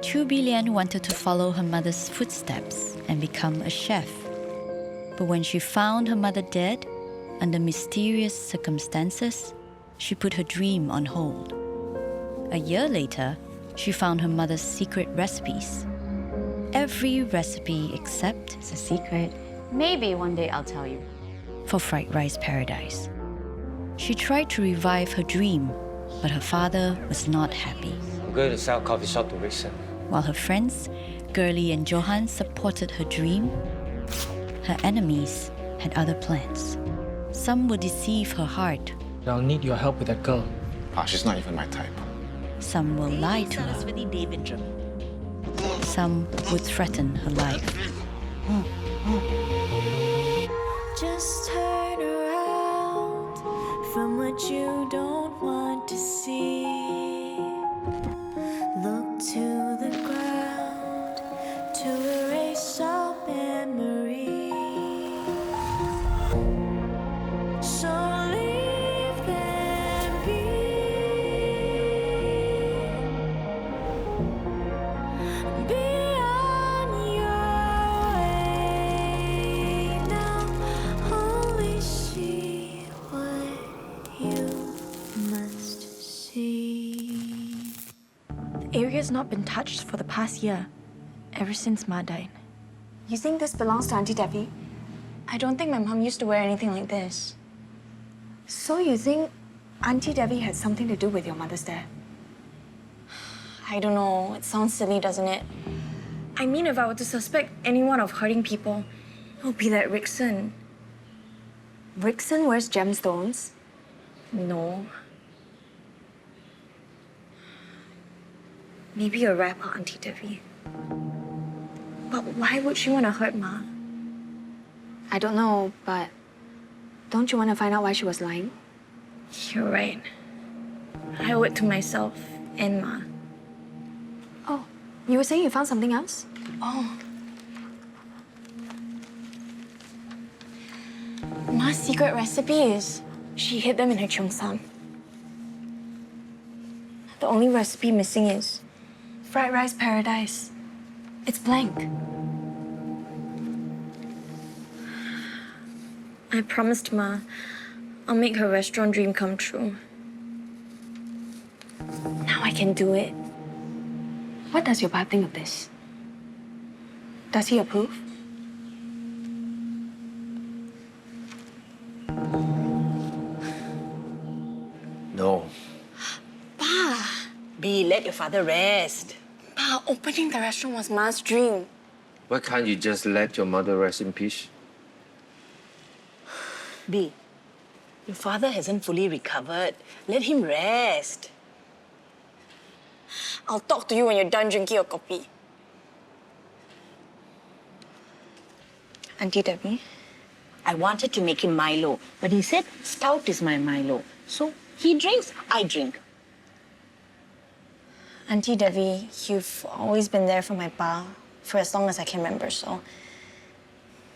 Chu Bilian wanted to follow her mother's footsteps and become a chef. But when she found her mother dead, under mysterious circumstances, she put her dream on hold. A year later, she found her mother's secret recipes. Every recipe except It's a secret. Maybe one day I'll tell you. for fried rice paradise. She tried to revive her dream, but her father was not happy. I'm going to sell coffee shop to Rickson. While her friends, Gurley and Johan, supported her dream, her enemies had other plans. Some would deceive her heart. I'll need your help with that girl. She's not even my type. Some will lie to her. Some would threaten her life. Just turn around from what you don't want to see. Look to the ground to erase all memory. So leave them be. Be on your way now. Only see what you must see. The area's not been touched for the past year, ever since Ma died. You think this belongs to Auntie Devi? I don't think my mom used to wear anything like this. So you think Auntie Devi had something to do with your mother's death? I don't know, it sounds silly, doesn't it? I mean, if I were to suspect anyone of hurting people, it would be that Rickson. Rickson wears gemstones. No. Maybe a rapper, Auntie Devi. But why would she want to hurt Ma? I don't know, but don't you want to find out why she was lying? You're right. I owe it to myself and Ma. Oh, you were saying you found something else? Oh. Ma's secret recipe is she hid them in her cheongsam. The only recipe missing is fried rice paradise. It's blank. I promised Ma I'll make her restaurant dream come true. Now I can do it. What does your dad think of this? Does he approve? No. B, let your father rest. Pa, opening the restaurant was Ma's dream. Why can't you just let your mother rest in peace? B, your father hasn't fully recovered. Let him rest. I'll talk to you when you're done drinking your coffee. Auntie Debbie? I wanted to make him Milo, but he said stout is my Milo. So he drinks, I drink. Auntie Devi, you've always been there for my pa for as long as I can remember, so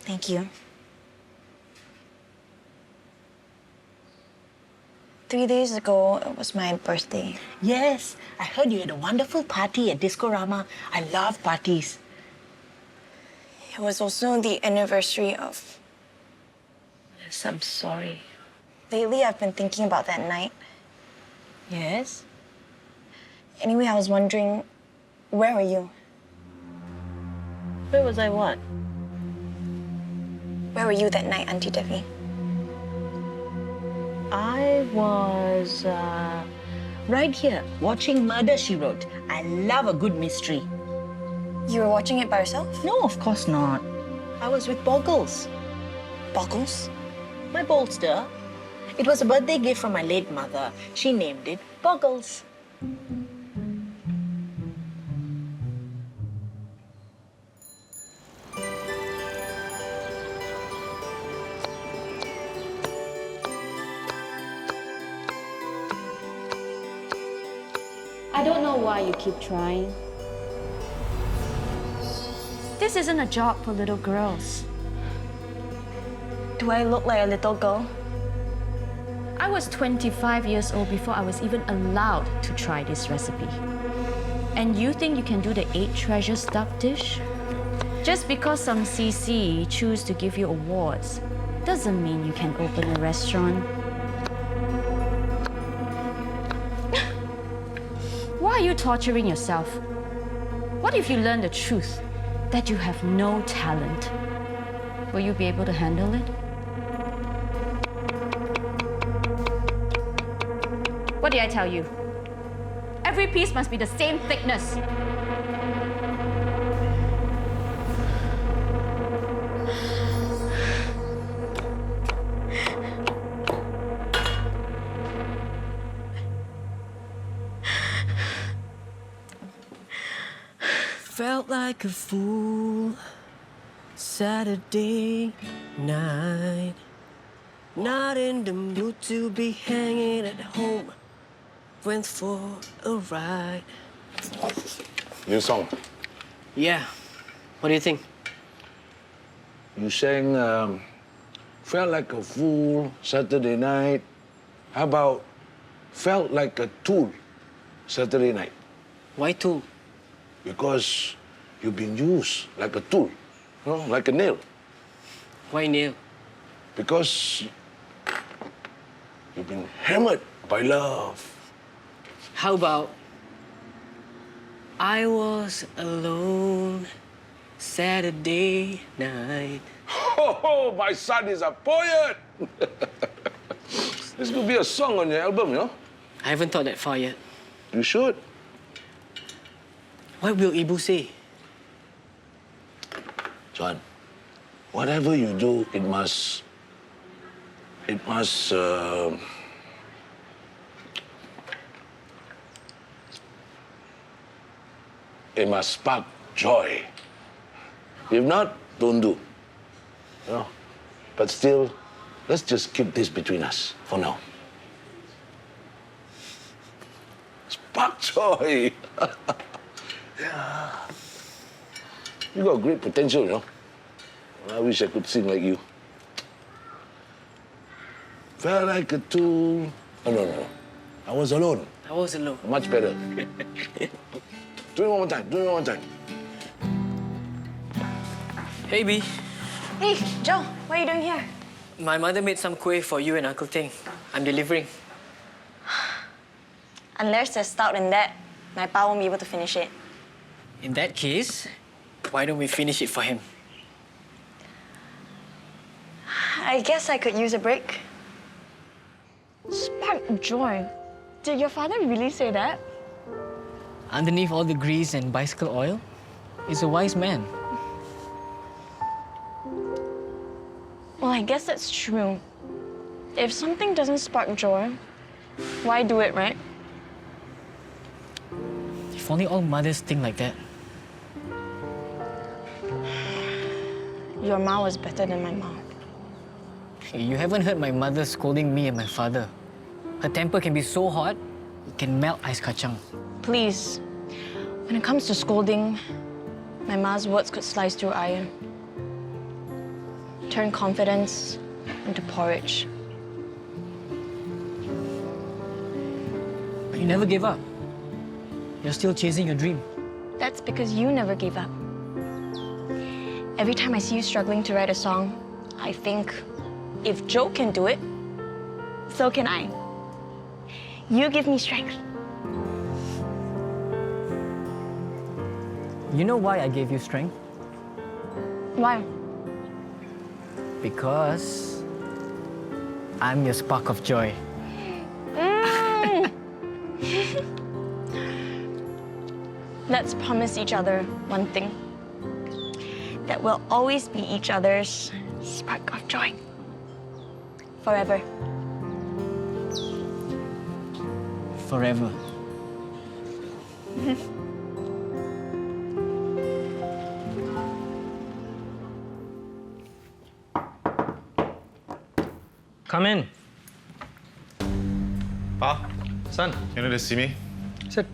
thank you. 3 days ago, it was my birthday. Yes, I heard you had a wonderful party at Discorama. I love parties. It was also the anniversary of... Yes, I'm sorry. Lately, I've been thinking about that night. Yes? Anyway, I was wondering, where were you? Where was I what? Where were you that night, Auntie Devi? I was right here watching Murder, She Wrote. I love a good mystery. You were watching it by yourself? No, of course not. I was with Boggles. Boggles? My bolster. It was a birthday gift from my late mother. She named it Boggles. I don't know why you keep trying. This isn't a job for little girls. Do I look like a little girl? I was 25 years old before I was even allowed to try this recipe. And you think you can do the 8 treasures duck dish? Just because some CC choose to give you awards doesn't mean you can open a restaurant. Why are you torturing yourself? What if you learn the truth, that you have no talent? Will you be able to handle it? What did I tell you? Every piece must be the same thickness. Felt like a fool Saturday night. Not in the mood to be hanging at home. Went for a ride. New song. Yeah. What do you think? You sang Felt Like a Fool Saturday Night. How about Felt Like a Tool Saturday Night? Why tool? Because you've been used like a tool, you know, like a nail. Why nail? Because you've been hammered by love. How about I was alone Saturday night. Oh, my son is a poet. This could be a song on your album, you know? I haven't thought that far yet. You should. What will Ibu say? Johan, whatever you do, it must spark joy. If not, don't do. You know? But still, let's just keep this between us for now. Spark joy. Yeah. You got great potential, you know. I wish I could sing like you. Felt like a tool. Oh, no. I was alone. I was alone. Much better. Do it one more time. Do it one more time. Hey, B. Hey, Joe, what are you doing here? My mother made some kueh for you and Uncle Ting. I'm delivering. Unless there's stout in that, my pa won't be able to finish it. In that case, why don't we finish it for him? I guess I could use a break. Spark joy. Did your father really say that? Underneath all the grease and bicycle oil is a wise man. Well, I guess that's true. If something doesn't spark joy, why do it, right? If only all mothers think like that. Your ma was better than my mom. You haven't heard my mother scolding me and my father. Her temper can be so hot, it can melt ice kacang. Please, when it comes to scolding, my ma's words could slice through iron. Turn confidence into porridge. But you never gave up. You're still chasing your dream. That's because you never gave up. Every time I see you struggling to write a song, I think, if Joe can do it, so can I. You give me strength. You know why I gave you strength? Why? Because I'm your spark of joy. Let's promise each other one thing. That we'll always be each other's spark of joy. Forever. Forever. Come in. Pa, Son, you need to see me? sit.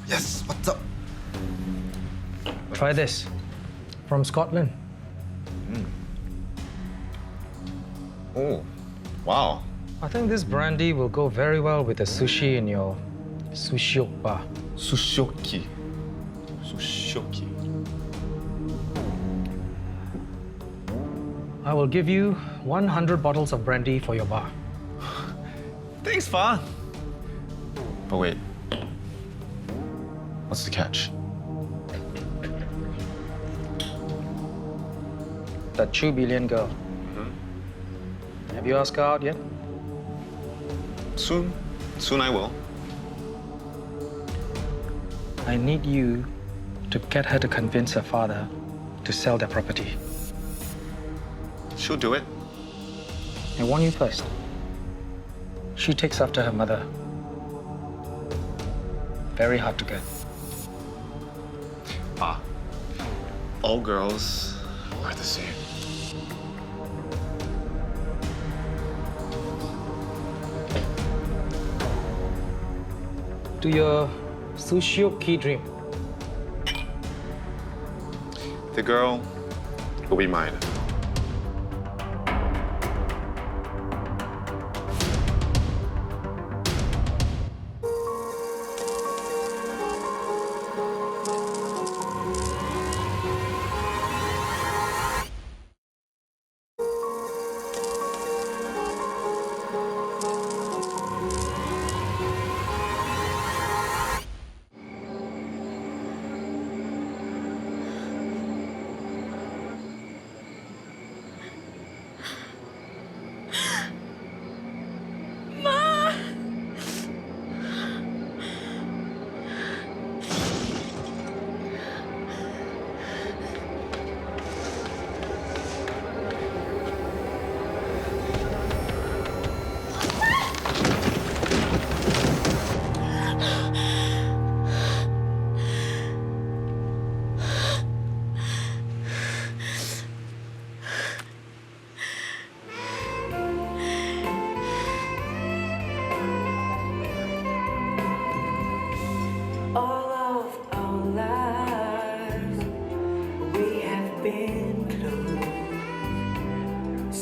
Yes, what's up? Try this. From Scotland. Oh, wow. I think this brandy will go very well with the sushi in your sushi bar. Sushoki. Sushoki. I will give you 100 bottles of brandy for your bar. Thanks, Fa. But wait. What's the catch? That 2 billion girl. Have you asked her out yet? Soon. Soon I will. I need you to get her to convince her father to sell their property. She'll do it. I warn you first. She takes after her mother. Very hard to get. Ah. All girls are the same. To your sushi dream. The girl will be mine. All of our lives, we have been close.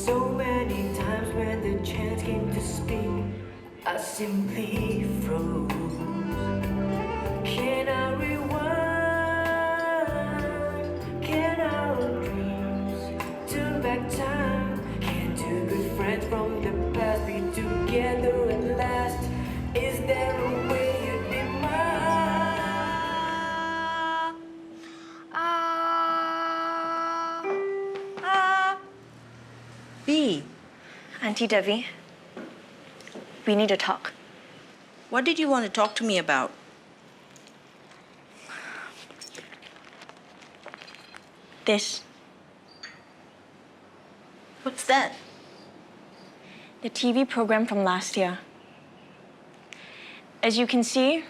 So many times when the chance came to speak, I simply froze. Can I rewind? Can our dreams turn back time? Can two good friends from the past be together at last? Is there a way you'd be mine? B, Auntie Devi, we need to talk. what did you want to talk to me about? This, What's that? the TV program from last year. As you can see,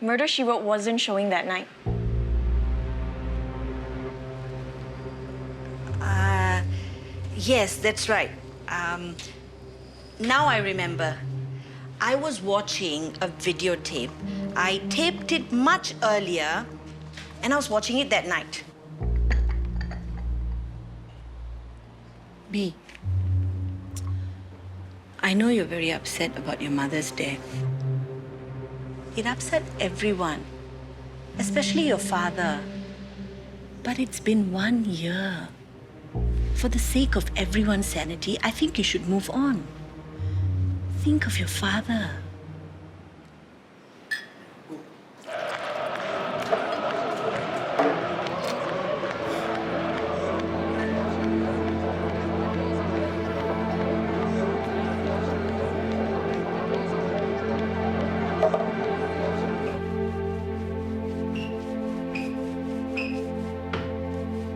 Murder, She Wrote wasn't showing that night. Yes, that's right. Now I remember. I was watching a videotape. I taped it much earlier, and I was watching it that night. B, I know you're very upset about your mother's death. It upset everyone, especially your father. But it's been 1 year. For the sake of everyone's sanity, I think you should move on. Think of your father.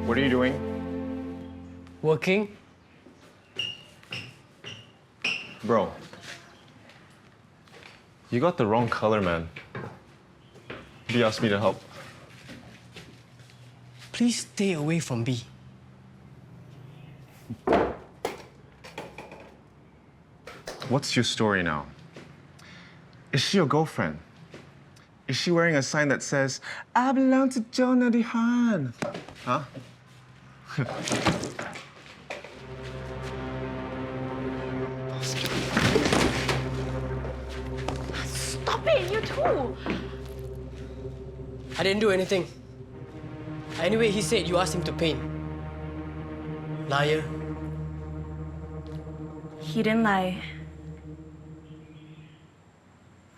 What are you doing? Working? Bro. You got the wrong color, man. B asked me to help. Please stay away from B. What's your story now? Is she your girlfriend? Is she wearing a sign that says, I belong to Johan? Huh? Stop it, you too! I didn't do anything. Anyway, he said you asked him to paint. Liar. He didn't lie.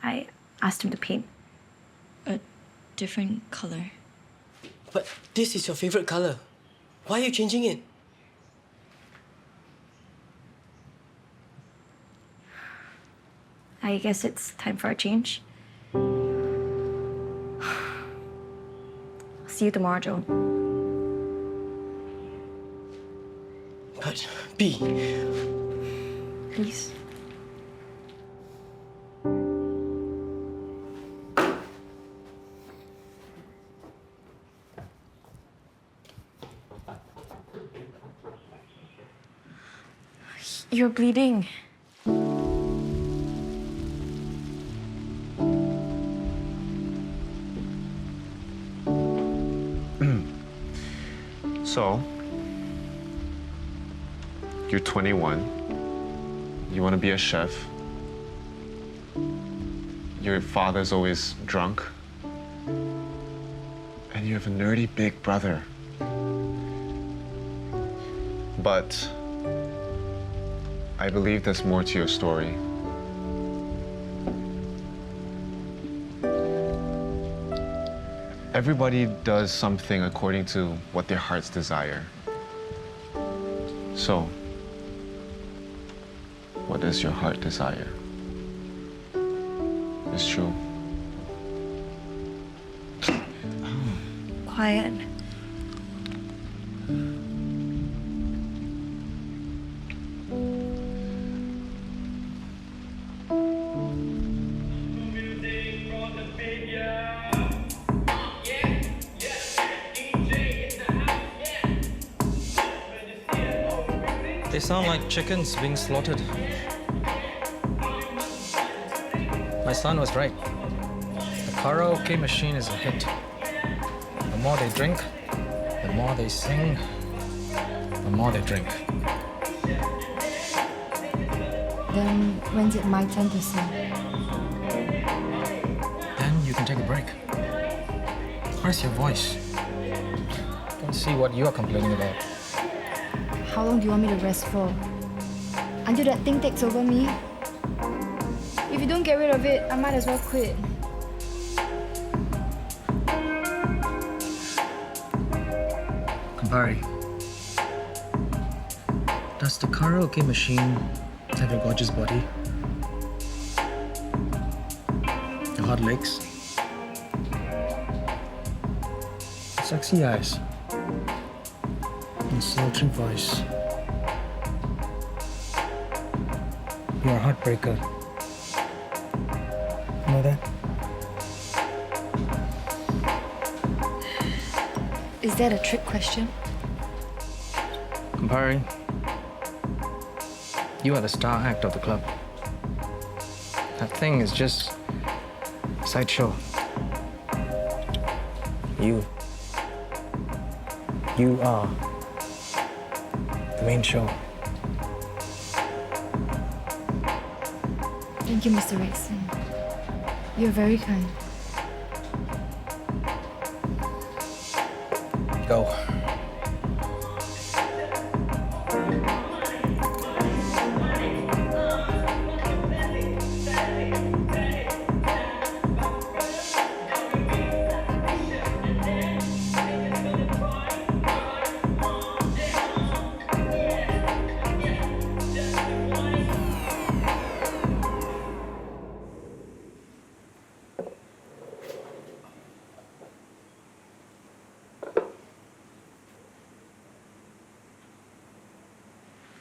I asked him to paint. A different color. But this is your favorite color. Why are you changing it? I guess it's time for a change. See you tomorrow, Joan. But, B. Please. You're bleeding. So, you're 21. You want to be a chef. Your father's always drunk. And you have a nerdy big brother. But I believe there's more to your story. Everybody does something according to what their hearts desire. So, what does your heart desire? It's true. Quiet. They sound like chickens being slaughtered. My son was right. The karaoke machine is a hit. The more they drink, the more they sing, the more they drink. Then when's it my turn to sing? Then you can take a break. Where's your voice? Don't see what you are complaining about. How long do you want me to rest for? Until that thing takes over me? If you don't get rid of it, I might as well quit. Kumbari, does the karaoke machine have your gorgeous body? Your hot legs? Sexy eyes? And sultry voice? You're a heartbreaker. You know that? Is that a trick question? Kumbari, you are the star act of the club. That thing is just a sideshow. You are the main show. Thank you, Mr. Rexon. You're very kind. Go.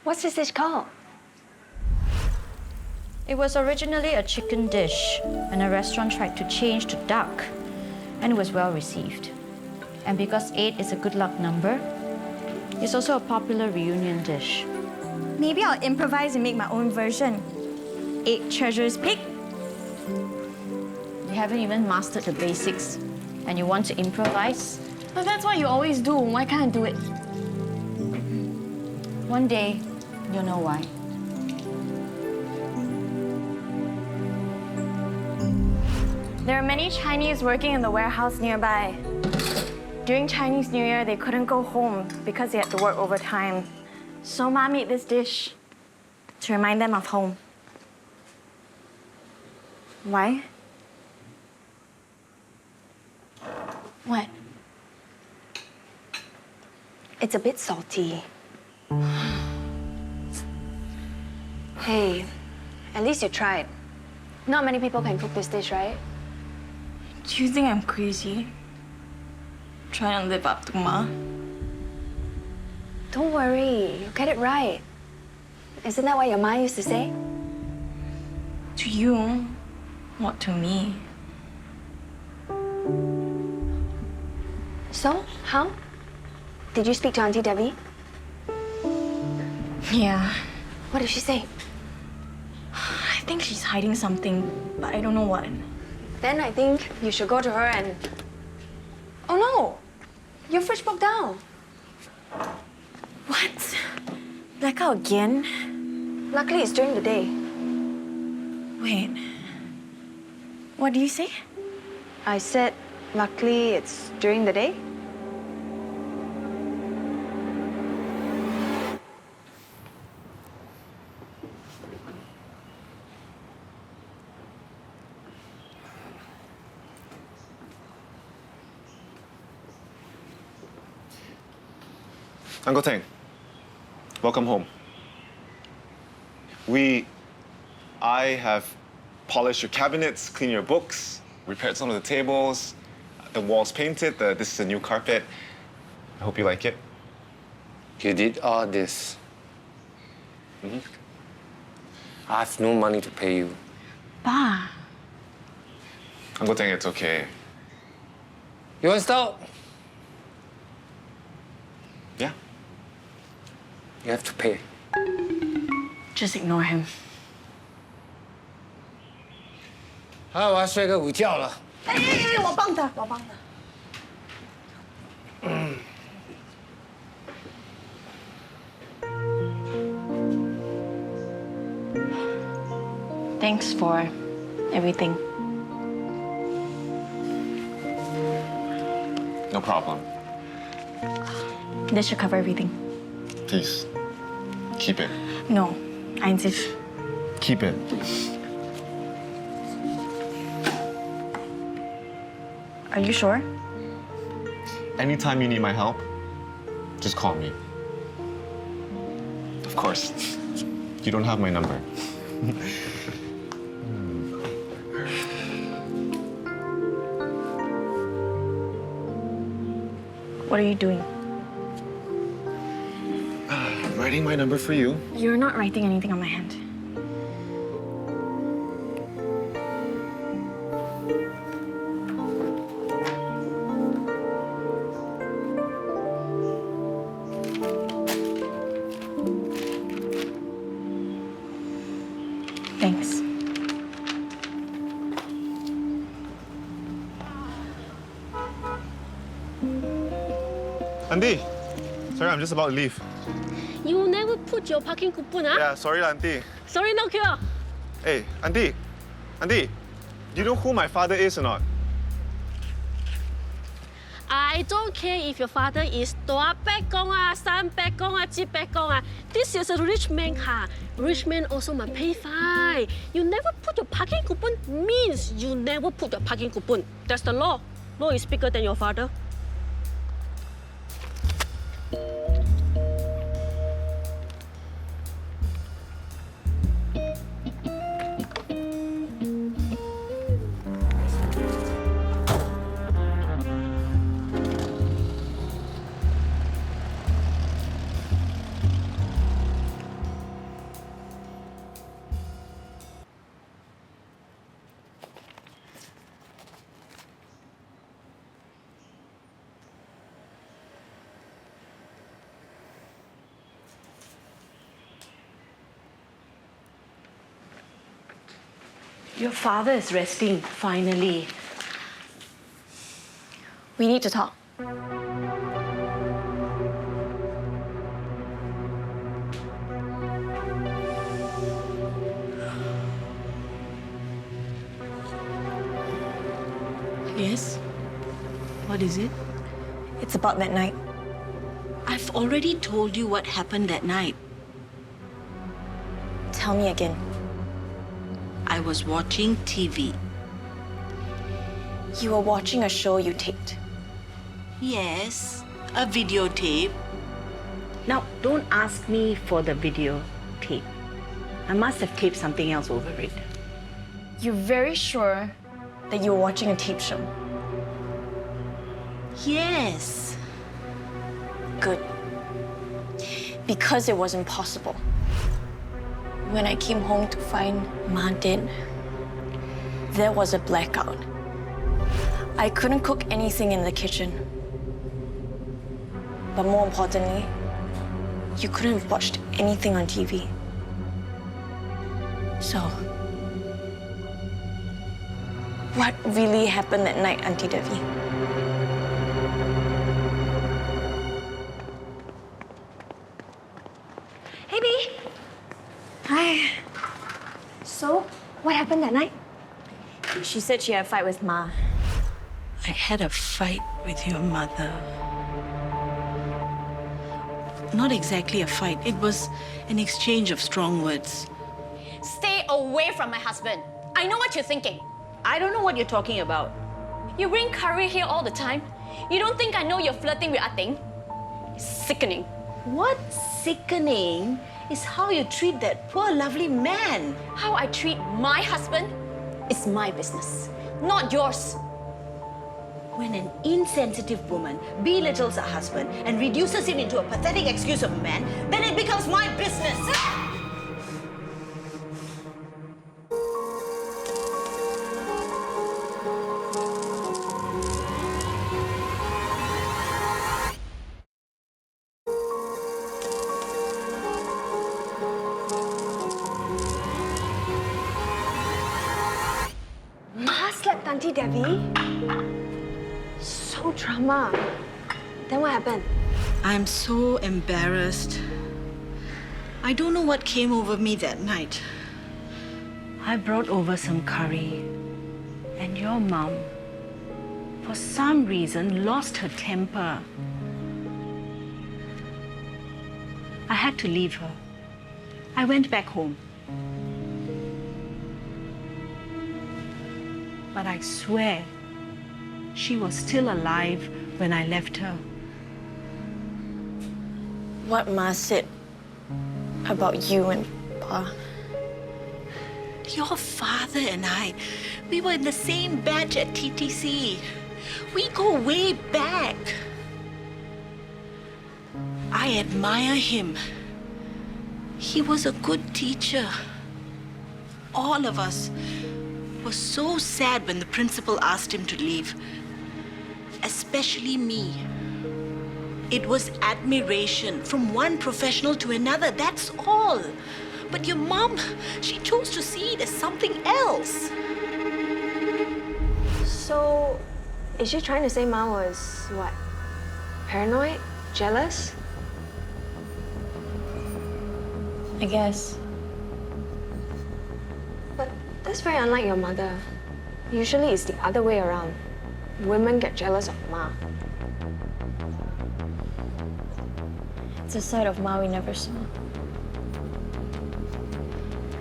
What's this dish called? It was originally a chicken dish, and a restaurant tried to change to duck, and it was well received. And because 8 is a good luck number, it's also a popular reunion dish. Maybe I'll improvise and make my own version. 8 treasures pig. You haven't even mastered the basics, and you want to improvise? But that's what you always do. Why can't I do it? One day, you'll know why. There are many Chinese working in the warehouse nearby. During Chinese New Year, they couldn't go home because they had to work overtime. So Ma made this dish to remind them of home. Why? What? It's a bit salty. Hey, at least you tried. Not many people can cook this dish, right? Do you think I'm crazy? Trying to live up to Ma? Don't worry, you'll get it right. Isn't that what your ma used to say? To you, not to me. So, how? Did you speak to Auntie Devi? Yeah. What did she say? I think she's hiding something, but I don't know what. Then I think you should go to her and... Oh no! Your fridge broke down. What? Blackout again? Luckily, it's during the day. Wait. What do you say? I said, luckily, it's during the day. Uncle Teng, welcome home. I have polished your cabinets, cleaned your books, repaired some of the tables, the walls painted, this is a new carpet. I hope you like it. You did all this. I have no money to pay you. Pa. Uncle Teng, it's okay. You want stout? Yeah. You have to pay. Just ignore him. 啊，我要睡个午觉了。我帮他。Thanks for everything. No problem. This should cover everything. Please, keep it. No, I insist. Keep it. Are you sure? Anytime you need my help, just call me. Of course, you don't have my number. What are you doing? Writing my number for you. You're not writing anything on my hand. Thanks. Auntie, sorry, I'm just about to leave. You never put your parking coupon, huh? Yeah, sorry, Auntie. Sorry, no cure. Hey, Auntie, do you know who my father is or not? I don't care if your father is 大伯公啊、三伯公啊、七伯公啊. This is a rich man car. Rich man also must pay fine. You never put your parking coupon means you never put your parking coupon. That's the law. Law is bigger than your father. Your father is resting, finally. We need to talk. Yes? What is it? It's about that night. I've already told you what happened that night. Tell me again. I was watching TV. You were watching a show you taped. Yes, a videotape. Now, don't ask me for the videotape. I must have taped something else over it. You're very sure that you were watching a tape show? Yes. Good. Because it was impossible. When I came home to find Ma dead, there was a blackout. I couldn't cook anything in the kitchen. But more importantly, you couldn't have watched anything on TV. So, what really happened that night, Auntie Devi? Hey, Bea. Hi. So, what happened that night? She said she had a fight with Ma. I had a fight with your mother. Not exactly a fight. It was an exchange of strong words. Stay away from my husband. I know what you're thinking. I don't know what you're talking about. You bring curry here all the time. You don't think I know you're flirting with Ating? Sickening. What's sickening is how you treat that poor, lovely man. How I treat my husband is my business, not yours. When an insensitive woman belittles her husband and reduces him into a pathetic excuse of a man, then it becomes my business. Ma slapped Auntie Devi? So drama. Then what happened? I'm so embarrassed. I don't know what came over me that night. I brought over some curry, and your mom, for some reason, lost her temper. I had to leave her. I went back home. But I swear, she was still alive when I left her. What Ma said about you and Pa? Your father and I, we were in the same batch at TTC. We go way back. I admire him. He was a good teacher. All of us were so sad when the principal asked him to leave. Especially me. It was admiration from one professional to another, that's all. But your mom, she chose to see it as something else. So, is she trying to say Ma was, what, paranoid? Jealous? I guess. But that's very unlike your mother. Usually it's the other way around. Women get jealous of Ma. It's a side of Ma we never saw.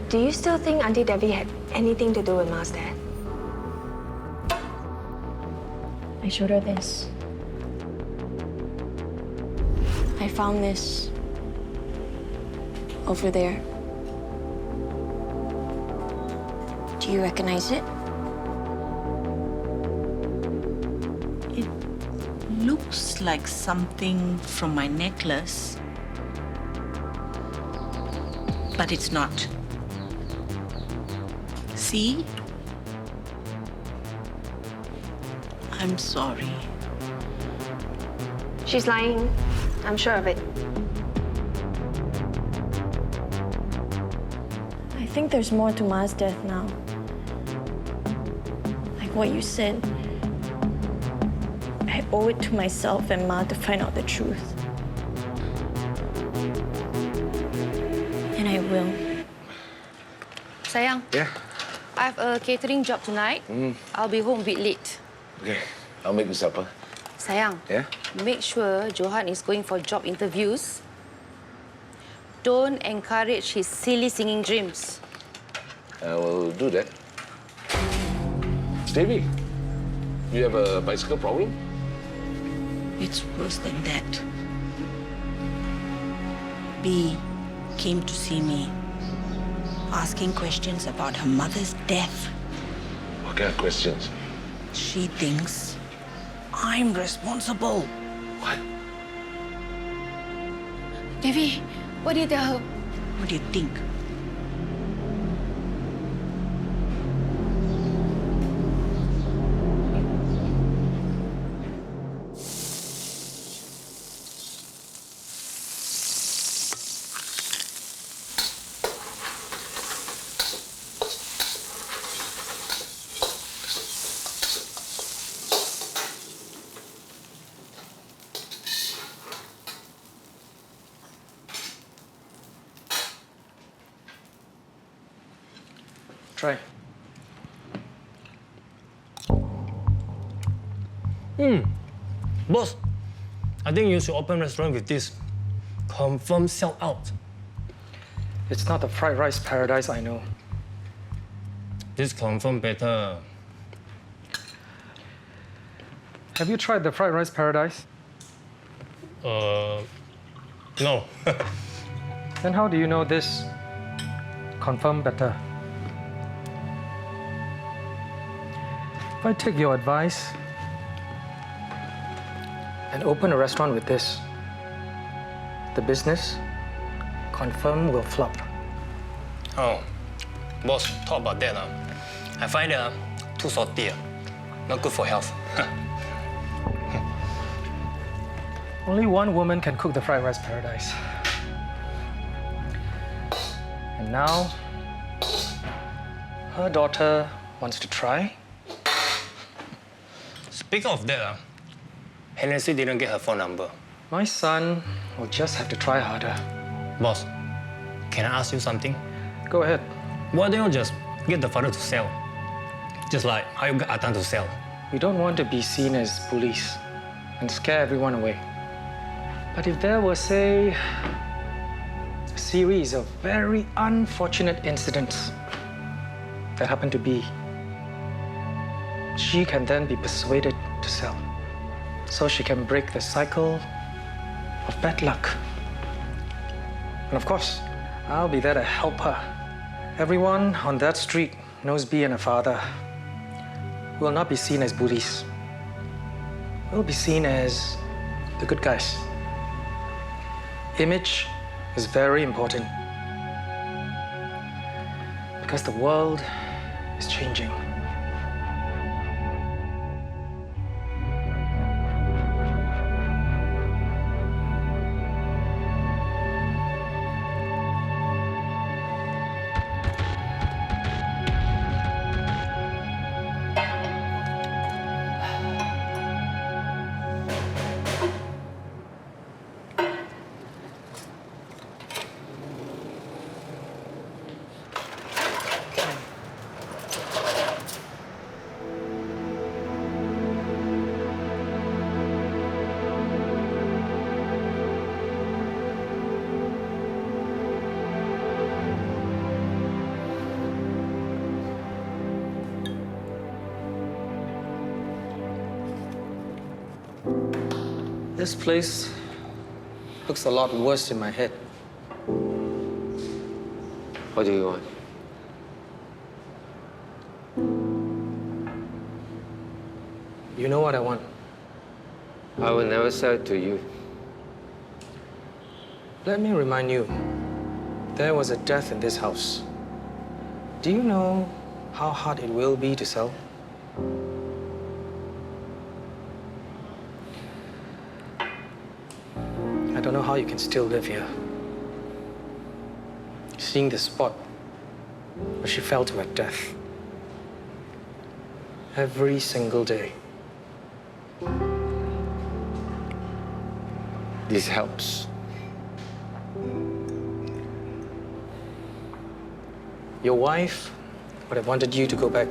Do you still think Auntie Devi had anything to do with Ma's death? I showed her this. I found this over there. Do you recognize it? It looks like something from my necklace. But it's not. See? I'm sorry. She's lying. I'm sure of it. I think there's more to Ma's death now. Like what you said. I owe it to myself and Ma to find out the truth. And I will. Sayang. Yeah. I have a catering job tonight. I'll be home a bit late. Okay, I'll make you supper. Sayang, Yeah? make sure Johan is going for job interviews. Don't encourage his silly singing dreams. I will do that. Devi, you have a bicycle problem? It's worse than that. B came to see me, asking questions about her mother's death. What kind of questions? She thinks I'm responsible. What? Devi, what did you tell her? What do you think? Try. Boss, I think you should open a restaurant with this. Confirm sell out. It's not the fried rice paradise I know. This confirm better. Have you tried the fried rice paradise? No. Then how do you know this confirm better? If I take your advice and open a restaurant with this, the business confirm will flop. Oh, boss, talk about that. I find it too salty. Not good for health. Only one woman can cook the fried rice paradise. And now, her daughter wants to try. Speaking of that, Hennessy didn't get her phone number. My son will just have to try harder. Boss, can I ask you something? Go ahead. Why don't you just get the father to sell? Just like how you got Atan to sell. We don't want to be seen as bullies and scare everyone away. But if there were, say, a series of very unfortunate incidents that happen to be, she can then be persuaded to sell. So she can break the cycle of bad luck. And of course, I'll be there to help her. Everyone on that street knows B and her father will not be seen as bullies. We'll be seen as the good guys. Image is very important because the world is changing. This place looks a lot worse in my head. What do you want? You know what I want. I will never sell it to you. Let me remind you, there was a death in this house. Do you know how hard it will be to sell? I don't know how you can still live here. Seeing the spot where she fell to her death every single day. This helps. Your wife would have wanted you to go back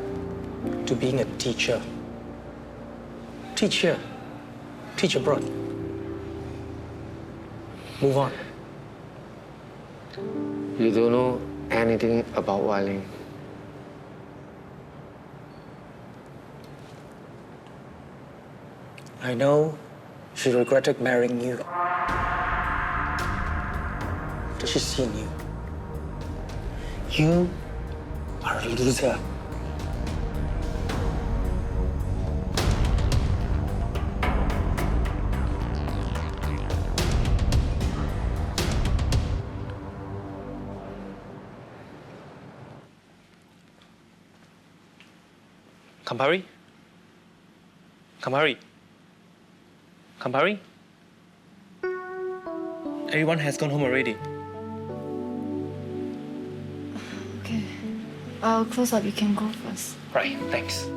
to being a teacher. Teach here. Teach abroad. Move on. You don't know anything about Wai. I know she regretted marrying you. Did she see in you? You are a loser. Campari? Campari? Campari? Everyone has gone home already. Okay. I'll close up. You can go first. Right, thanks.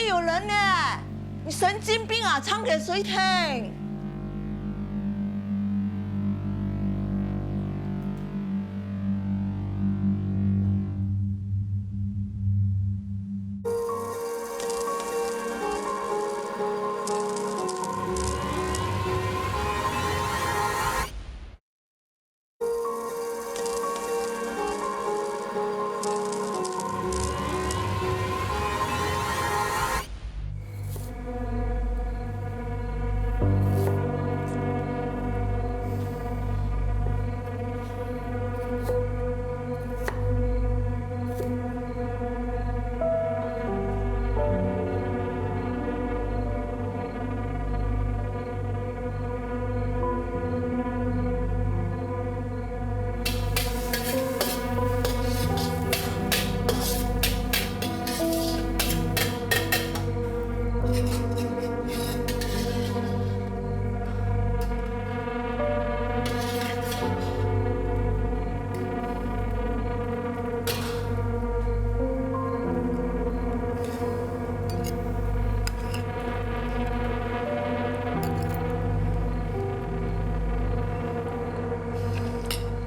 Johan, 你神经病啊！唱给谁听？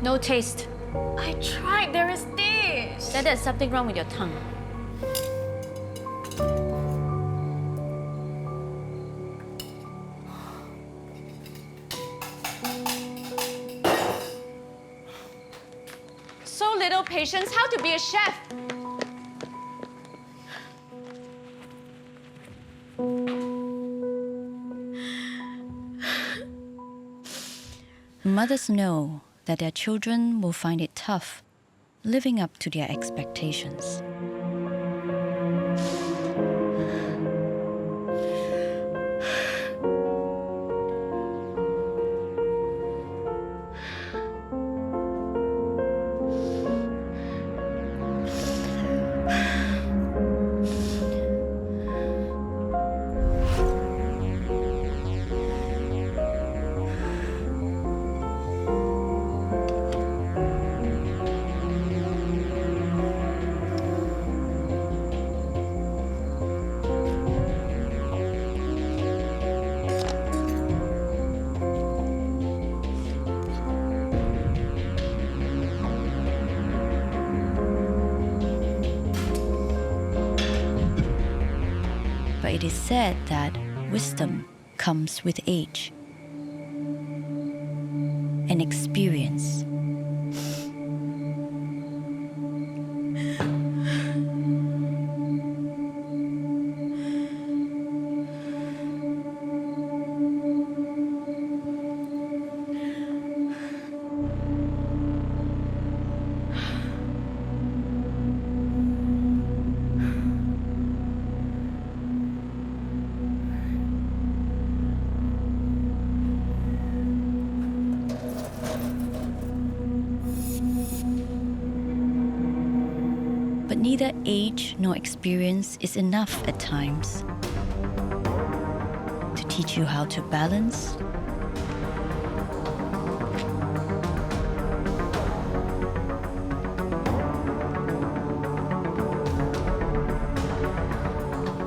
No taste. I tried. There is this. Then there's something wrong with your tongue. So little patience. How to be a chef? Mothers know that their children will find it tough living up to their expectations. But it is said that wisdom comes with age and experience. But neither age nor experience is enough at times to teach you how to balance,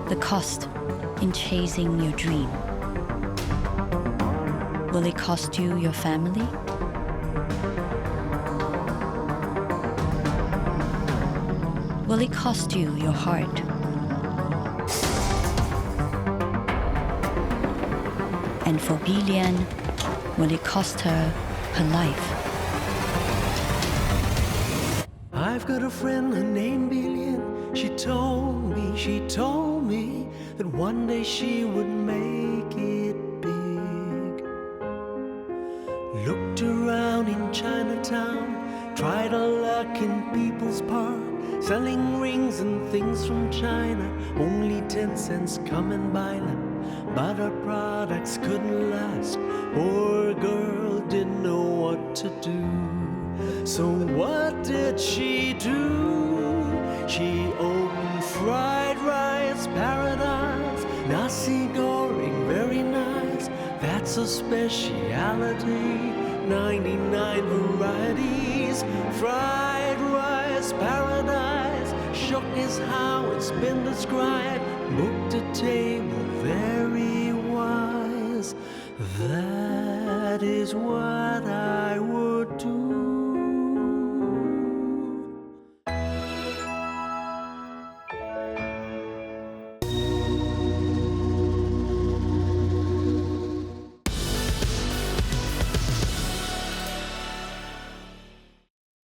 the cost in chasing your dream. Will it cost you your family? Will it cost you your heart? And for Bilian, will it cost her her life? I've got a friend, her name Bilian. She told me that one day she would make it big. Looked around in Chinatown, tried her luck in People's Park, selling rings and things from China. Only 10 cents coming by them, but her products couldn't last. Poor girl didn't know what to do. So what did she do? She opened Fried Rice Paradise, nasi goreng, very nice. That's a speciality. 99 varieties, fried rice paradise. Shook is how it's been described. Booked a table, very wise. That is what I